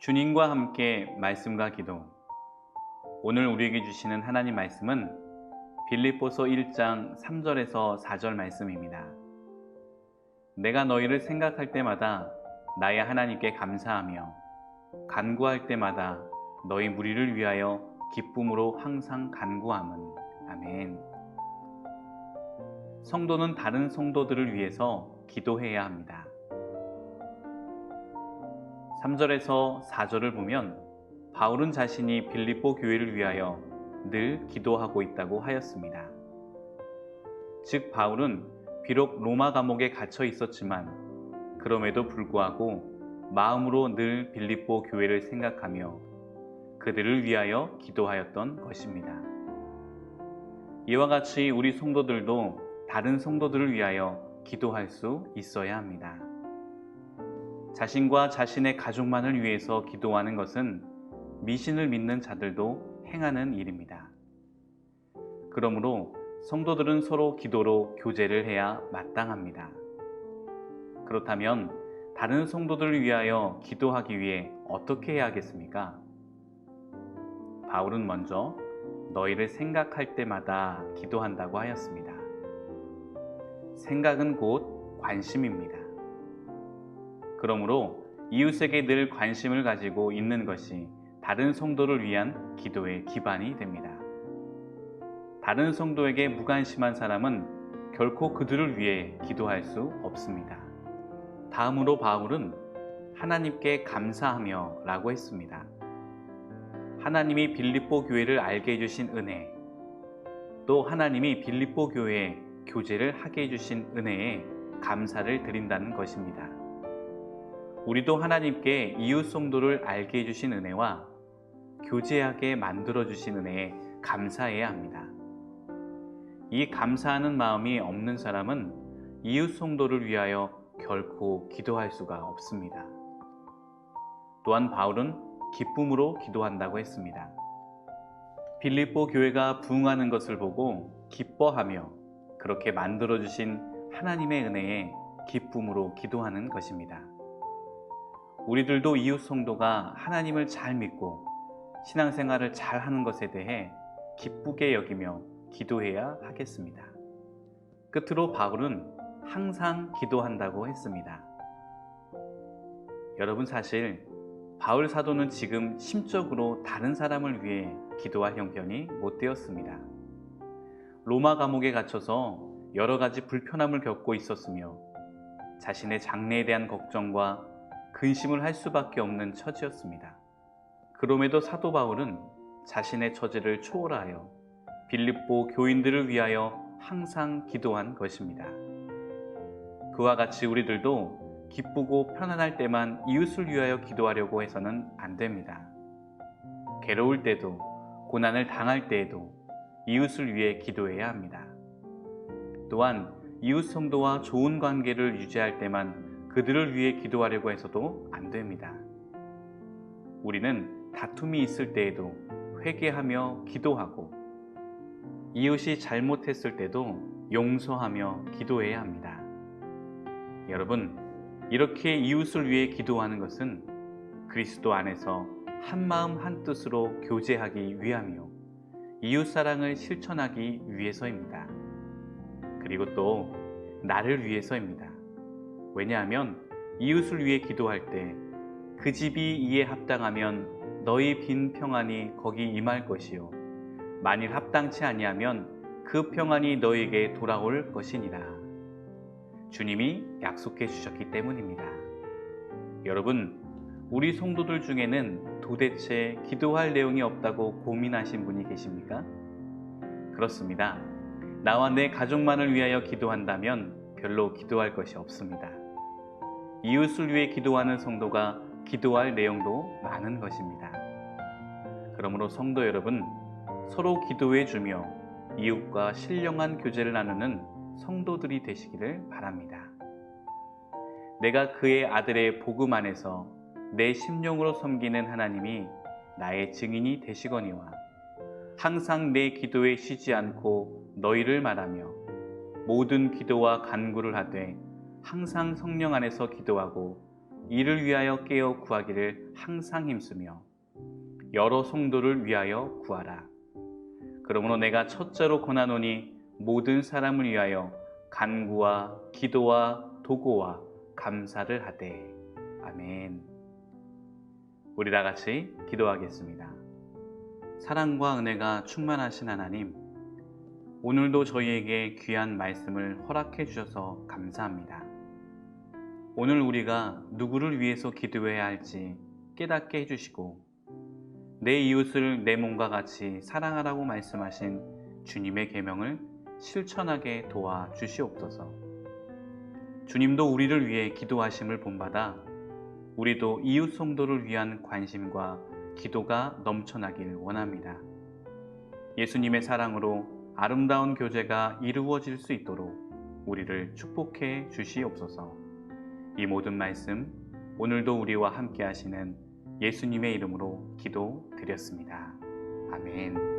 주님과 함께 말씀과 기도. 오늘 우리에게 주시는 하나님 말씀은 빌립보서 1장 3절에서 4절 말씀입니다. 내가 너희를 생각할 때마다 나의 하나님께 감사하며 간구할 때마다 너희 무리를 위하여 기쁨으로 항상 간구함은. 아멘. 성도는 다른 성도들을 위해서 기도해야 합니다. 3절에서 4절을 보면 바울은 자신이 빌립보 교회를 위하여 늘 기도하고 있다고 하였습니다. 즉 바울은 비록 로마 감옥에 갇혀 있었지만 그럼에도 불구하고 마음으로 늘 빌립보 교회를 생각하며 그들을 위하여 기도하였던 것입니다. 이와 같이 우리 성도들도 다른 성도들을 위하여 기도할 수 있어야 합니다. 자신과 자신의 가족만을 위해서 기도하는 것은 미신을 믿는 자들도 행하는 일입니다. 그러므로 성도들은 서로 기도로 교제를 해야 마땅합니다. 그렇다면 다른 성도들을 위하여 기도하기 위해 어떻게 해야 하겠습니까? 바울은 먼저 너희를 생각할 때마다 기도한다고 하였습니다. 생각은 곧 관심입니다. 그러므로 이웃에게 늘 관심을 가지고 있는 것이 다른 성도를 위한 기도의 기반이 됩니다. 다른 성도에게 무관심한 사람은 결코 그들을 위해 기도할 수 없습니다. 다음으로 바울은 하나님께 감사하며 라고 했습니다. 하나님이 빌립보 교회를 알게 해주신 은혜, 또 하나님이 빌립보 교회에 교제를 하게 해주신 은혜에 감사를 드린다는 것입니다. 우리도 하나님께 이웃 성도를 알게 해주신 은혜와 교제하게 만들어주신 은혜에 감사해야 합니다. 이 감사하는 마음이 없는 사람은 이웃 성도를 위하여 결코 기도할 수가 없습니다. 또한 바울은 기쁨으로 기도한다고 했습니다. 빌립보 교회가 부흥하는 것을 보고 기뻐하며 그렇게 만들어주신 하나님의 은혜에 기쁨으로 기도하는 것입니다. 우리들도 이웃 성도가 하나님을 잘 믿고 신앙생활을 잘 하는 것에 대해 기쁘게 여기며 기도해야 하겠습니다. 끝으로 바울은 항상 기도한다고 했습니다. 여러분, 사실 바울 사도는 지금 심적으로 다른 사람을 위해 기도할 형편이 못 되었습니다. 로마 감옥에 갇혀서 여러 가지 불편함을 겪고 있었으며 자신의 장래에 대한 걱정과 근심을 할 수밖에 없는 처지였습니다. 그럼에도 사도 바울은 자신의 처지를 초월하여 빌립보 교인들을 위하여 항상 기도한 것입니다. 그와 같이 우리들도 기쁘고 편안할 때만 이웃을 위하여 기도하려고 해서는 안 됩니다. 괴로울 때도 고난을 당할 때에도 이웃을 위해 기도해야 합니다. 또한 이웃 성도와 좋은 관계를 유지할 때만 그들을 위해 기도하려고 해서도 안 됩니다. 우리는 다툼이 있을 때에도 회개하며 기도하고 이웃이 잘못했을 때도 용서하며 기도해야 합니다. 여러분, 이렇게 이웃을 위해 기도하는 것은 그리스도 안에서 한마음 한뜻으로 교제하기 위하며 이웃사랑을 실천하기 위해서입니다. 그리고 또 나를 위해서입니다. 왜냐하면 이웃을 위해 기도할 때 그 집이 이에 합당하면 너희 빈 평안이 거기 임할 것이요 만일 합당치 아니하면 그 평안이 너희에게 돌아올 것이니라. 주님이 약속해 주셨기 때문입니다. 여러분, 우리 성도들 중에는 도대체 기도할 내용이 없다고 고민하신 분이 계십니까? 그렇습니다. 나와 내 가족만을 위하여 기도한다면 별로 기도할 것이 없습니다. 이웃을 위해 기도하는 성도가 기도할 내용도 많은 것입니다. 그러므로 성도 여러분, 서로 기도해 주며 이웃과 신령한 교제를 나누는 성도들이 되시기를 바랍니다. 내가 그의 아들의 복음 안에서 내 심령으로 섬기는 하나님이 나의 증인이 되시거니와 항상 내 기도에 쉬지 않고 너희를 말하며 모든 기도와 간구를 하되 항상 성령 안에서 기도하고 이를 위하여 깨어 구하기를 항상 힘쓰며 여러 성도를 위하여 구하라. 그러므로 내가 첫째로 권하노니 모든 사람을 위하여 간구와 기도와 도고와 감사를 하되. 아멘. 우리 다 같이 기도하겠습니다. 사랑과 은혜가 충만하신 하나님, 오늘도 저희에게 귀한 말씀을 허락해 주셔서 감사합니다. 오늘 우리가 누구를 위해서 기도해야 할지 깨닫게 해주시고, 내 이웃을 내 몸과 같이 사랑하라고 말씀하신 주님의 계명을 실천하게 도와 주시옵소서. 주님도 우리를 위해 기도하심을 본받아 우리도 이웃 성도를 위한 관심과 기도가 넘쳐나길 원합니다. 예수님의 사랑으로 아름다운 교제가 이루어질 수 있도록 우리를 축복해 주시옵소서. 이 모든 말씀 오늘도 우리와 함께 하시는 예수님의 이름으로 기도드렸습니다. 아멘.